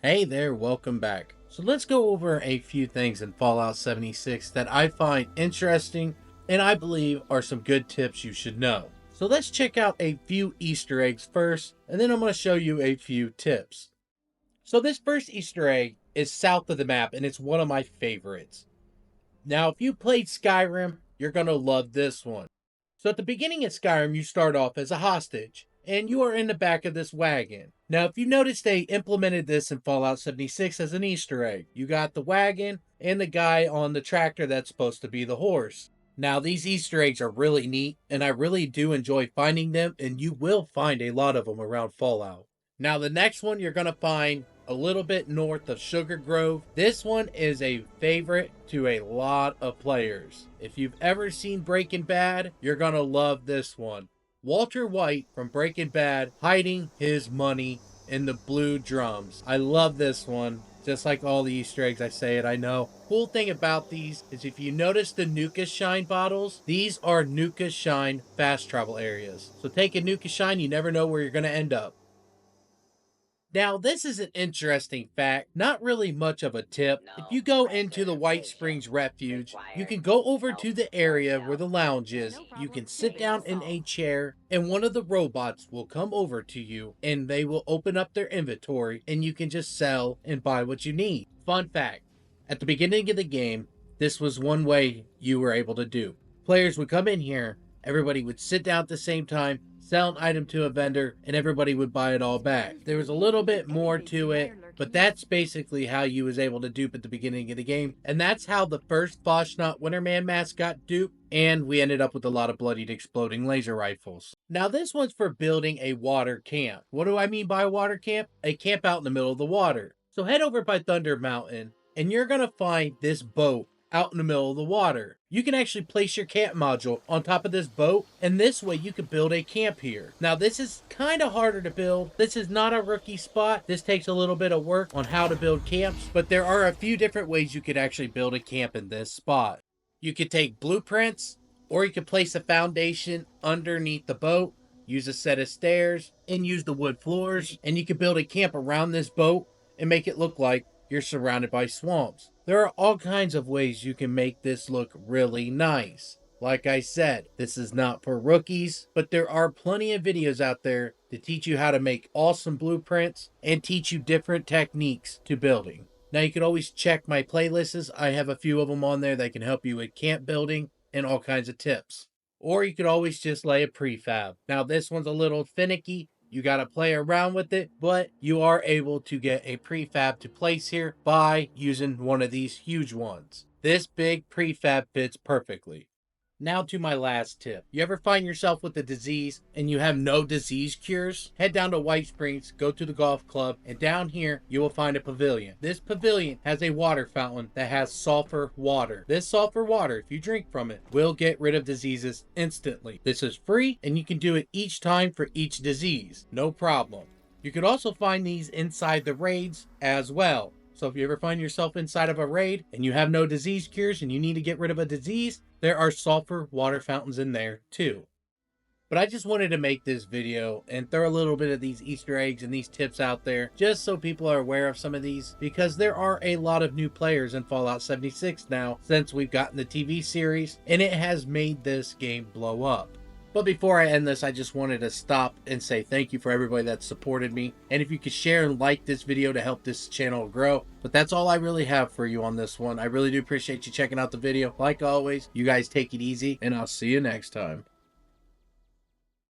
Hey there, welcome back. So let's go over a few things in Fallout 76 that I find interesting and I believe are some good tips you should know. So let's check out a few Easter eggs first, and then I'm going to show you a few tips. So this first Easter egg is south of the map, and it's one of my favorites. Now, if you played Skyrim, you're going to love this one. So at the beginning of Skyrim, you start off as a hostage, and you are in the back of this wagon. Now, if you notice, they implemented this in Fallout 76 as an Easter egg. You got the wagon and the guy on the tractor that's supposed to be the horse. Now, these Easter eggs are really neat, and I really do enjoy finding them, and you will find a lot of them around Fallout. Now, the next one you're going to find a little bit north of Sugar Grove. This one is a favorite to a lot of players. If you've ever seen Breaking Bad, you're going to love this one. Walter White from Breaking Bad hiding his money in the blue drums. I love this one. Just like all the Easter eggs, I say it, I know. Cool thing about these is if you notice the Nuka Shine bottles, these are Nuka Shine fast travel areas. So take a Nuka Shine, you never know where you're going to end up. Now, this is an interesting fact, not really much of a tip. If you go into the White Springs Refuge, you can go over to the area where the lounge is, you can sit down in a chair, and one of the robots will come over to you, and they will open up their inventory, and you can just sell and buy what you need. Fun fact, at the beginning of the game, this was one way you were able to do. Players would come in here, everybody would sit down at the same time, sell an item to a vendor, and everybody would buy it all back. There was a little bit more to it, but that's basically how you was able to dupe at the beginning of the game. And that's how the first Foshnaut Winterman mask got duped, and we ended up with a lot of bloodied exploding laser rifles. Now this one's for building a water camp. What do I mean by a water camp? A camp out in the middle of the water. So head over by Thunder Mountain, and you're gonna find this boat out in the middle of the water. You can actually place your camp module on top of this boat, and this way you can build a camp here. Now this is kind of harder to build. This is not a rookie spot. This takes a little bit of work on how to build camps, but there are a few different ways you could actually build a camp in this spot. You could take blueprints, or you could place a foundation underneath the boat, use a set of stairs, and use the wood floors, and you could build a camp around this boat and make it look like you're surrounded by swamps. There are all kinds of ways you can make this look really nice. Like I said, this is not for rookies, but there are plenty of videos out there to teach you how to make awesome blueprints and teach you different techniques to building. Now you can always check my playlists. I have a few of them on there that can help you with camp building and all kinds of tips. Or you could always just lay a prefab. Now this one's a little finicky. You got to play around with it, but you are able to get a prefab to place here by using one of these huge ones. This big prefab fits perfectly. Now to my last tip. You ever find yourself with a disease and you have no disease cures? Head down to White Springs, go to the golf club, and down here you will find a pavilion. This pavilion has a water fountain that has sulfur water. This sulfur water, if you drink from it, will get rid of diseases instantly. This is free and you can do it each time for each disease. No problem. You could also find these inside the raids as well. So if you ever find yourself inside of a raid and you have no disease cures and you need to get rid of a disease, there are sulfur water fountains in there too. But I just wanted to make this video and throw a little bit of these Easter eggs and these tips out there just so people are aware of some of these, because there are a lot of new players in Fallout 76 now since we've gotten the TV series, and it has made this game blow up. But before I end this, I just wanted to stop and say thank you for everybody that supported me. And if you could share and like this video to help this channel grow. But that's all I really have for you on this one. I really do appreciate you checking out the video. Like always, you guys take it easy, and I'll see you next time.